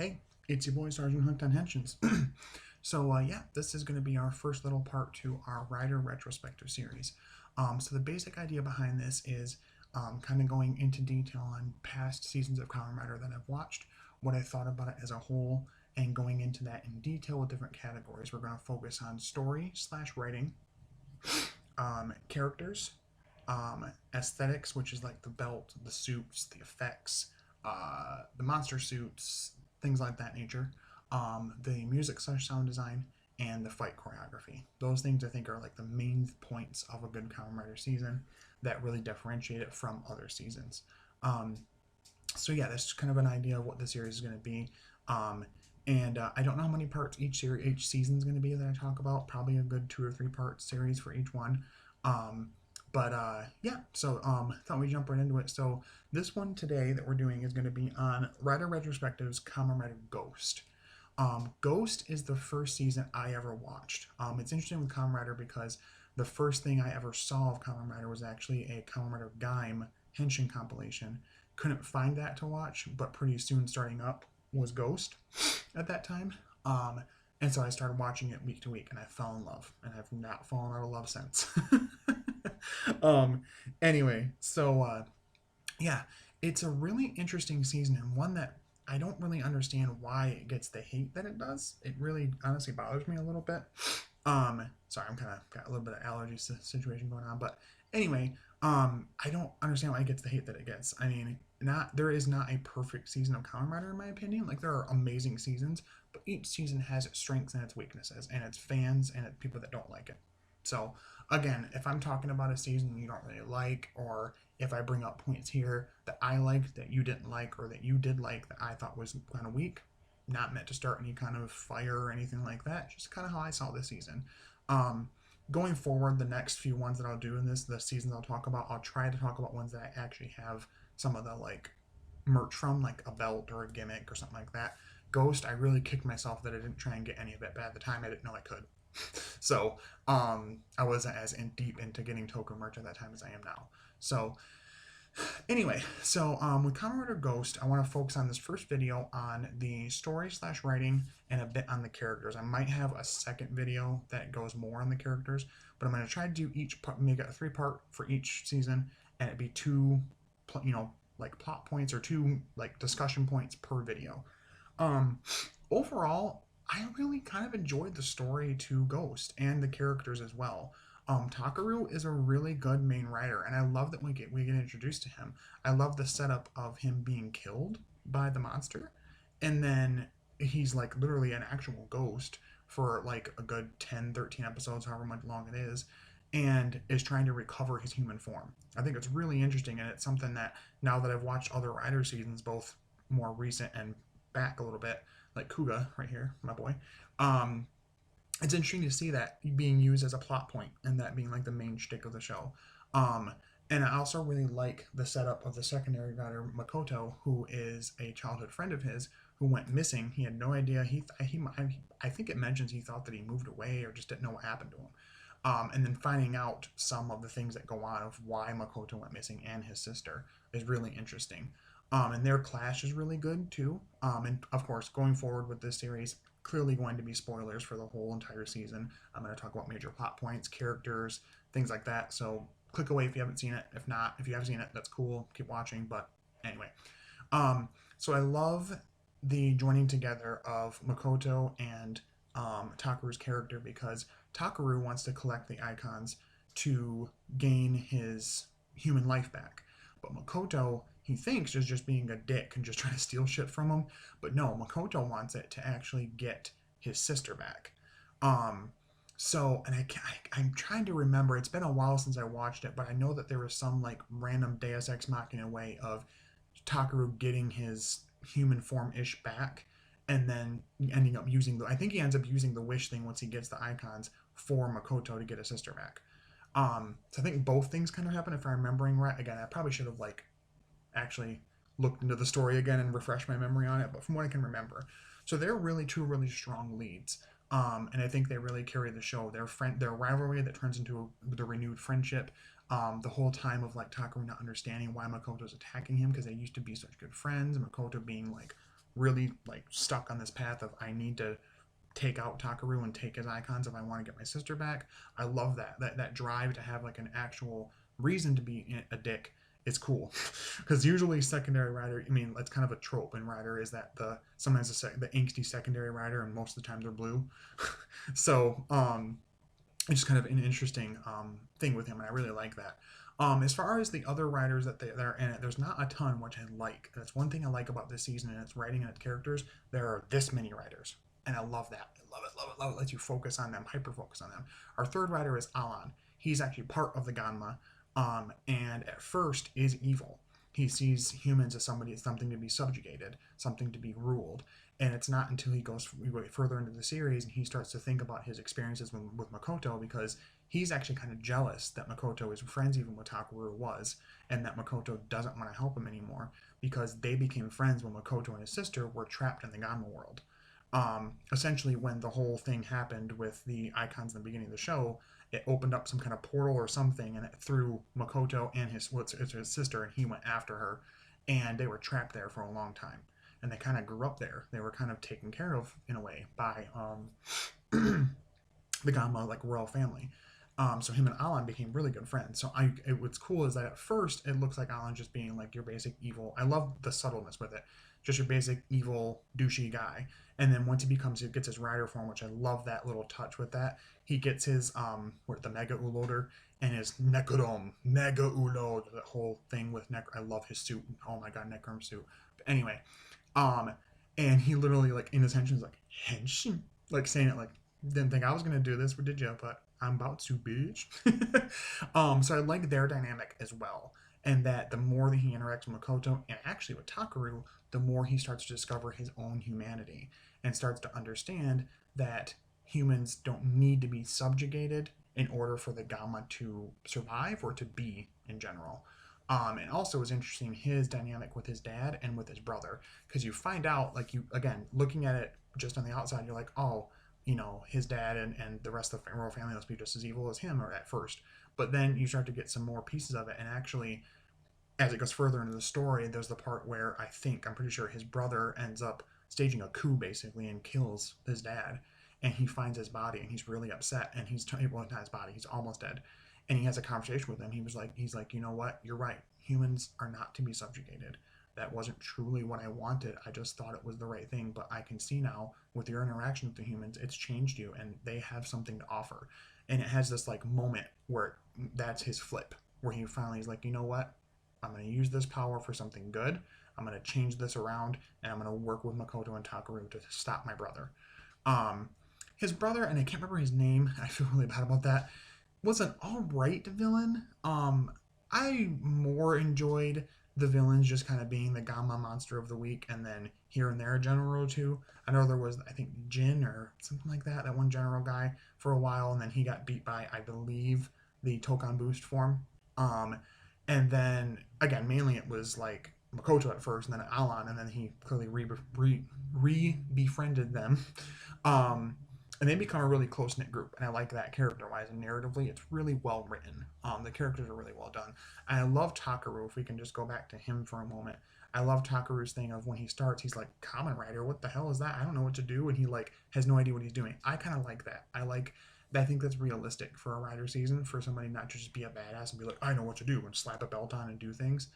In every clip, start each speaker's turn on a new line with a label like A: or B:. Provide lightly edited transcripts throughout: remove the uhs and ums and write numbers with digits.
A: Hey, it's your boy Sergeant Hooked on Henshins. Yeah, this is going to be our first little part to our Rider Retrospective series. So the basic idea behind this is kind of going into detail on past seasons of Kamen Rider that I've watched, what I thought about it as a whole, and going into that in detail with different categories. We're going to focus on story slash writing, characters, aesthetics, which is like the belt, the suits, the effects, the monster suits, things like that nature, the music slash sound design, and the fight choreography. Those things I think are like the main points of a good Kamen Rider season that really differentiate it from other seasons. Um, yeah, that's kind of an idea of what the series is going to be. I don't know how many parts each season is going to be that I talk about. Probably a good 2 or 3 part series for each one. Thought we'd jump right into it. So this one today that we're doing is going to be on Rider Retrospectives Kamen Rider Ghost. Ghost is the first season I ever watched. It's interesting with Kamen Rider because the first thing I ever saw of Kamen Rider was actually a Kamen Rider Gaim Henshin compilation. Couldn't find that to watch, but pretty soon starting up was Ghost at that time. And so I started watching it week to week, and I fell in love, and I've not fallen out of love since. um, anyway, yeah, it's a really interesting season and one that I don't really understand why it gets the hate that it does. It really honestly bothers me a little bit. Sorry, I'm kind of got a little bit of allergy situation going on, but anyway, I don't understand why it gets the hate that it gets. I mean, not there is not a perfect season of Kamen Rider in my opinion. Like there are amazing seasons, but each season has its strengths and its weaknesses, and its fans and its people that don't like it. So again, if I'm talking about a season you don't really like, or if I bring up points here that I liked that you didn't like, or that you did like that I thought was kind of weak, not meant to start any kind of fire or anything like that. Just kind of how I saw this season. Um, Going forward, the next few ones that I'll do in the seasons I'll talk about, I'll try to talk about ones that I actually have some of the like merch from, like a belt or a gimmick or something like that. Ghost, I really kicked myself that I didn't try and get any of it, but at the time I didn't know I could. I wasn't as deep into getting token merch at that time as I am now. So with Kamen Rider Ghost, I want to focus on this first video on the story slash writing and a bit on the characters. I might have a second video that goes more on the characters, but I'm going to try to do each part, make it a 3 part for each season, and it'd be two, like plot points or two like discussion points per video. Um, Overall, I really kind of enjoyed the story to Ghost and the characters as well. Takaru is a really good main writer, and I love that we get introduced to him. I love the setup of him being killed by the monster, and then he's like literally an actual ghost for like a good 10, 13 episodes, however much long it is, and is trying to recover his human form. I think it's really interesting, and it's something that now that I've watched other Rider seasons, both more recent and back a little bit, like Kuga right here, my boy. Um, it's interesting to see that being used as a plot point and that being like the main shtick of the show. Um, and I also really like the setup of the secondary writer Makoto, who is a childhood friend of his who went missing. He had no idea. I think it mentions he thought that he moved away or just didn't know what happened to him. And then finding out some of the things that go on of why Makoto went missing and his sister is really interesting. And their clash is really good too. And of course, going forward with this series, clearly going to be spoilers for the whole entire season. I'm going to talk about major plot points, characters, things like that. So click away if you haven't seen it. If not, if you have seen it, that's cool. Keep watching. But anyway, so I love the joining together of Makoto and Takaru's character because Takaru wants to collect the icons to gain his human life back. But Makoto, he thinks, is just being a dick and just trying to steal shit from him. But no, Makoto wants it to actually get his sister back. Um, I'm trying to remember. It's been a while since I watched it, but I know that there was some like random Deus Ex Machina way of Takaru getting his human form ish back, and then ending up using the. I think he ends up using the wish thing once he gets the icons for Makoto to get his sister back. So I think both things kind of happen if I'm remembering right. Again, I probably should have like actually looked into the story again and refreshed my memory on it, but from what I can remember, so they're really two really strong leads. And I think they really carry the show. Their rivalry that turns into the renewed friendship. The whole time of like Takaru not understanding why Makoto's attacking him because they used to be such good friends. And Makoto being like really like stuck on this path of I need to take out Takaru and take his icons if I want to get my sister back. I love that drive to have like an actual reason to be a dick is cool. Because usually secondary rider, I mean, that's kind of a trope in rider is that sometimes the angsty secondary rider, and most of the time they're blue. So it's just kind of an interesting thing with him, and I really like that. As far as the other writers that are in it, there's not a ton, which I like. That's one thing I like about this season and its writing and its characters. There are this many writers, and I love that. I love it, love it, love it. Lets you focus on them, hyper focus on them. Our third writer is Alan. He's actually part of the Ganma, and at first is evil. He sees humans as something to be subjugated, something to be ruled, and it's not until he goes further into the series and he starts to think about his experiences with Makoto, because he's actually kind of jealous that Makoto is friends even with Takaru was, and that Makoto doesn't want to help him anymore because they became friends when Makoto and his sister were trapped in the Ganma world. Essentially, when the whole thing happened with the icons in the beginning of the show, it opened up some kind of portal or something, and it threw Makoto and his sister, and he went after her, and they were trapped there for a long time, and they kind of grew up there. They were kind of taken care of in a way by the Ganma like royal family. So him and Alan became really good friends. So what's cool is that at first it looks like Alan just being like your basic evil. I love the subtleness with it, just your basic evil douchey guy. And then once he gets his rider form, which I love that little touch with that. He gets his the Mega Uloader and his Necrodome Mega Ulod. That whole thing with I love his suit. Oh my god, Necrom suit. But anyway, um, and he literally like in his henshin is like henshin, like saying it like didn't think I was gonna do this, but did you? But I'm about to, bitch. So I like their dynamic as well, and that the more that he interacts with Makoto and actually with Takaru, the more he starts to discover his own humanity and starts to understand that humans don't need to be subjugated in order for the Gamma to survive or to be in general. And also is interesting his dynamic with his dad and with his brother, because you find out, like, you again looking at it just on the outside, you're like, oh, his dad and the rest of the royal family must be just as evil as him, or at first. But then you start to get some more pieces of it, and actually, as it goes further into the story, there's the part where I'm pretty sure his brother ends up staging a coup basically and kills his dad, and he finds his body and he's really upset, and well, not his body, he's almost dead, and he has a conversation with him. He's like, you know what, you're right, humans are not to be subjugated. That wasn't truly what I wanted. I just thought it was the right thing, but I can see now with your interaction with the humans, it's changed you, and they have something to offer. And it has this like moment where that's his flip, where he finally is like, you know what, I'm going to use this power for something good. I'm going to change this around, and I'm going to work with Makoto and Takaru to stop my brother. Um, his brother, and I can't remember his name. I feel really bad about that. Was an alright villain. I more enjoyed the villains just kind of being the Gamma monster of the week, and then here and there a general or two. I know there was, I think, Jin or something like that one general guy for a while, and then he got beat by, I believe, the Tokan boost form. Um, and then again, mainly it was like Makoto at first, and then Alan, and then he clearly befriended them. Um, and they become a really close knit group, and I like that character wise and narratively. It's really well written. The characters are really well done. And I love Takaru. If we can just go back to him for a moment, I love Takaru's thing of when he starts, he's like, "Kamen Rider, what the hell is that? I don't know what to do," and he like has no idea what he's doing. I kind of like that. I think that's realistic for a rider season, for somebody not to just be a badass and be like, I know what to do, and slap a belt on and do things.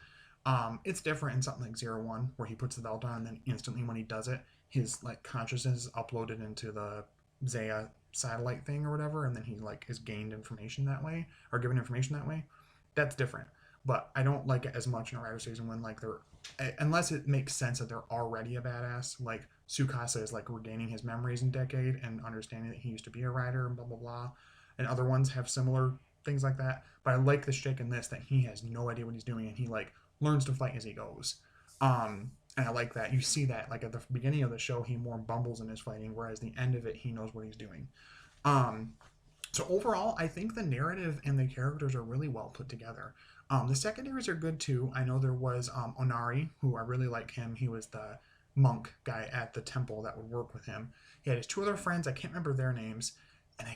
A: It's different in something like 01, where he puts the belt on and then instantly when he does it, his like consciousness is uploaded into the Zaya satellite thing or whatever, and then he like is gained information that way, or given information that way. That's different. But I don't like it as much in a rider season when like they're, unless it makes sense that they're already a badass, like Tsukasa is like regaining his memories in Decade and understanding that he used to be a rider and blah blah blah, and other ones have similar things like that. But I like the shtick in this that he has no idea what he's doing, and he like learns to fight as he goes. And I like that. You see that like at the beginning of the show, he more bumbles in his fighting, whereas the end of it, he knows what he's doing. Um, so overall, I think the narrative and the characters are really well put together. The secondaries are good too. I know there was Onari, who I really like him. He was the monk guy at the temple that would work with him. He had his two other friends. I can't remember their names, and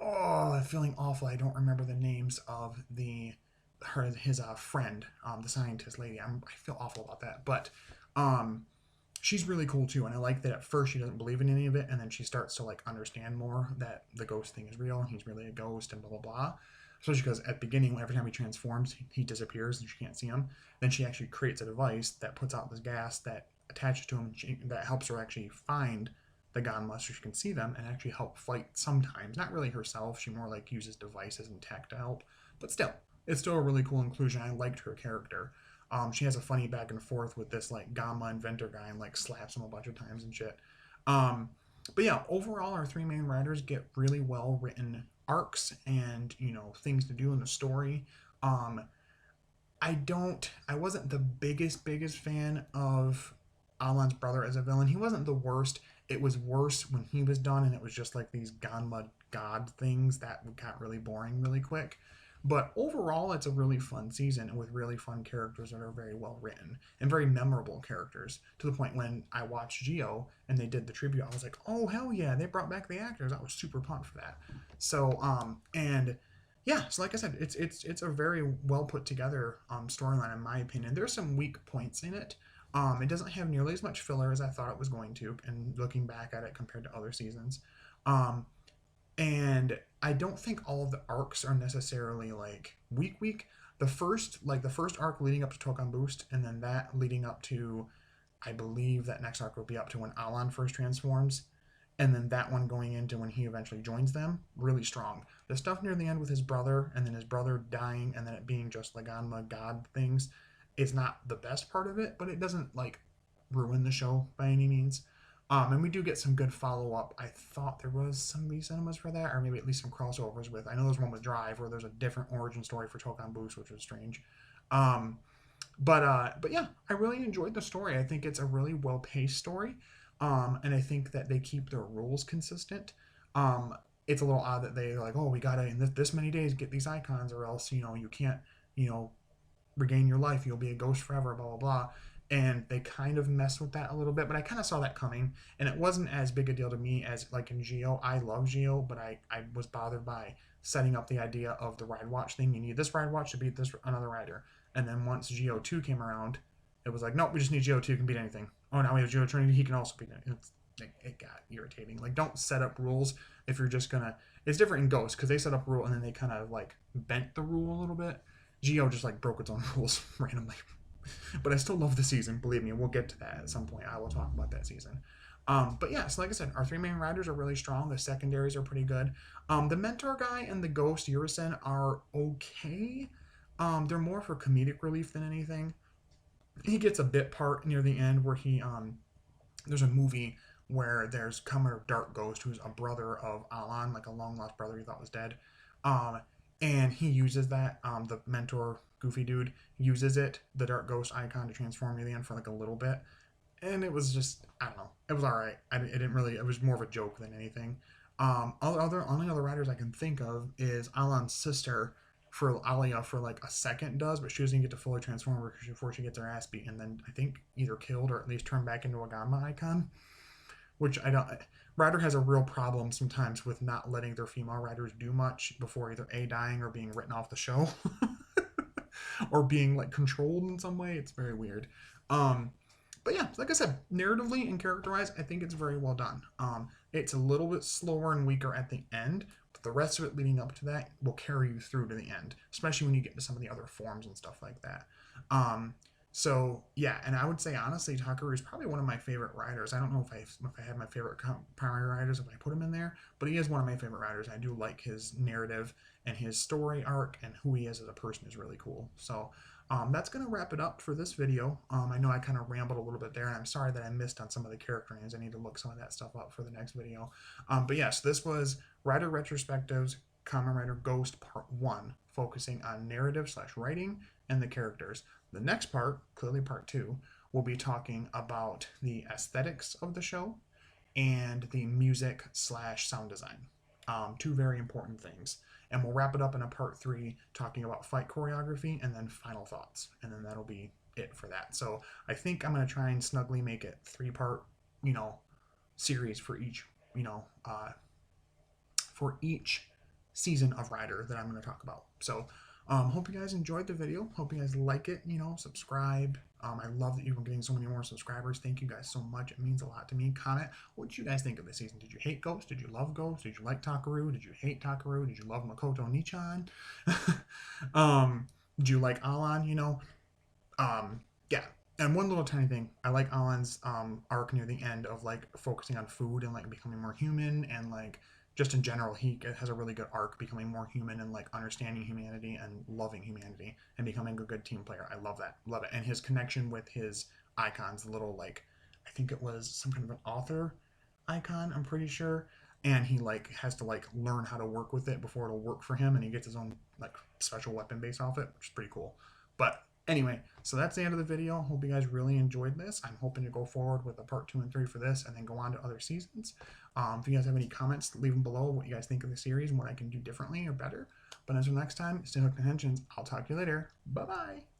A: I'm feeling awful. I don't remember the names of his friend, the scientist lady. I feel awful about that, but um, she's really cool too, and I like that at first she doesn't believe in any of it, and then she starts to like understand more that the ghost thing is real and he's really a ghost and blah blah blah. Especially because at the beginning, every time he transforms, he disappears and she can't see him. Then she actually creates a device that puts out this gas that attaches to him, and that helps her actually find the Ganma so she can see them and actually help fight sometimes. Not really herself, she more like uses devices and tech to help, but still, it's still a really cool inclusion. I liked her character. She has a funny back and forth with this like Gamma inventor guy and like slaps him a bunch of times and shit. Um, but yeah, overall, our three main writers get really well written arcs and things to do in the story. Um, I wasn't the biggest fan of Alan's brother as a villain. He wasn't the worst. It was worse when he was done, and it was just like these Ganma god things that got really boring really quick. But overall, it's a really fun season with really fun characters that are very well written and very memorable characters. To the point when I watched Geo and they did the tribute, I was like, "Oh hell yeah!" They brought back the actors. I was super pumped for that. So and yeah, so like I said, it's a very well put together storyline in my opinion. There's some weak points in it. It doesn't have nearly as much filler as I thought it was going to, and looking back at it compared to other seasons. Um, and I don't think all of the arcs are necessarily like weak. The first arc leading up to Tokan Boost, and then that leading up to, I believe that next arc will be up to when Alan first transforms, and then that one going into when he eventually joins them, really strong. The stuff near the end with his brother, and then his brother dying, and then it being just Laganma God things, is not the best part of it, but it doesn't like ruin the show by any means. And we do get some good follow up. I thought there was some B cinemas for that, or maybe at least some crossovers with. I know there's one with Drive where there's a different origin story for Tokan Boost, which was strange. Um, but yeah, I really enjoyed the story. I think it's a really well paced story, and I think that they keep their rules consistent. It's a little odd that they're like, oh, we gotta in this many days get these icons, or else you can't you know regain your life. You'll be a ghost forever. Blah blah blah. And they kind of mess with that a little bit, but I kind of saw that coming, and it wasn't as big a deal to me as like in Geo. I love Geo, but I was bothered by setting up the idea of the ride watch thing. You need this ride watch to beat this another rider, and then once Geo 2 came around, it was like, nope, we just need Geo 2 can beat anything. Oh, now we have Geo Trinity, he can also beat anything. It got irritating. Like, don't set up rules if you're just gonna. It's different in Ghost because they set up a rule and then they kind of like bent the rule a little bit. Geo just like broke its own rules randomly. But I still love the season, believe me. We'll get to that at some point. I will talk about that season. But yeah, so like I said, our three main riders are really strong. The secondaries are pretty good. The mentor guy and the ghost Urisen are okay. They're more for comedic relief than anything. He gets a bit part near the end where there's a movie where there's Kamen or Dark Ghost, who's a brother of Alan, like a long lost brother he thought was dead. Um, and he uses that, the mentor goofy dude uses the Dark Ghost icon to transform near the end for like a little bit. And it was just, I don't know, it was all right. It didn't really, it was more of a joke than anything. Only other writers I can think of is Alan's sister for Alia for like a second does, but she doesn't get to fully transform before she gets her ass beat, and then I think either killed or at least turned back into a Gamma icon, which I don't. Ryder has a real problem sometimes with not letting their female writers do much before either A, dying or being written off the show or being like controlled in some way. It's very weird. Um, but yeah, like I said, narratively and character-wise, I think it's very well done. It's a little bit slower and weaker at the end, but the rest of it leading up to that will carry you through to the end, especially when you get to some of the other forms and stuff like that. Um, so yeah, and I would say honestly, Takaru is probably one of my favorite writers. I don't know if I had my favorite primary writers if I put him in there, but he is one of my favorite writers. I do like his narrative and his story arc, and who he is as a person is really cool. So that's going to wrap it up for this video. I know I kind of rambled a little bit there, and I'm sorry that I missed on some of the character names. I need to look some of that stuff up for the next video. But yes, this was Writer Retrospectives, Kamen Rider Ghost Part 1, focusing on narrative/writing and the characters. The next part, clearly Part 2, will be talking about the aesthetics of the show and the music/sound design. Two very important things. And we'll wrap it up in a Part 3 talking about fight choreography and then final thoughts. And then that'll be it for that. So I think I'm going to try and snugly make it 3-part, series for each, for each season of Rider that I'm going to talk about. So Hope you guys enjoyed the video. Hope you guys like it. Subscribe. I love that you've been getting so many more subscribers. Thank you guys so much. It means a lot to me. Comment what did you guys think of this season. Did you hate Ghost? Did you love Ghost? Did you like Takaru? Did you hate Takaru? Did you love Makoto Nichan? Did you like Alan? Yeah. And one little tiny thing, I like Alan's arc near the end of like focusing on food and like becoming more human, and like just in general he has a really good arc becoming more human and like understanding humanity and loving humanity and becoming a good team player. I love that. Love it. And his connection with his icons, the little like, I think it was some kind of an author icon, I'm pretty sure. And he like has to like learn how to work with it before it'll work for him, and he gets his own like special weapon based off it, which is pretty cool. But anyway, so that's the end of the video. Hope you guys really enjoyed this. I'm hoping to go forward with a part 2 and 3 for this and then go on to other seasons. If you guys have any comments, leave them below what you guys think of the series and what I can do differently or better. But until next time, stay hooked and henshins. I'll talk to you later. Bye-bye.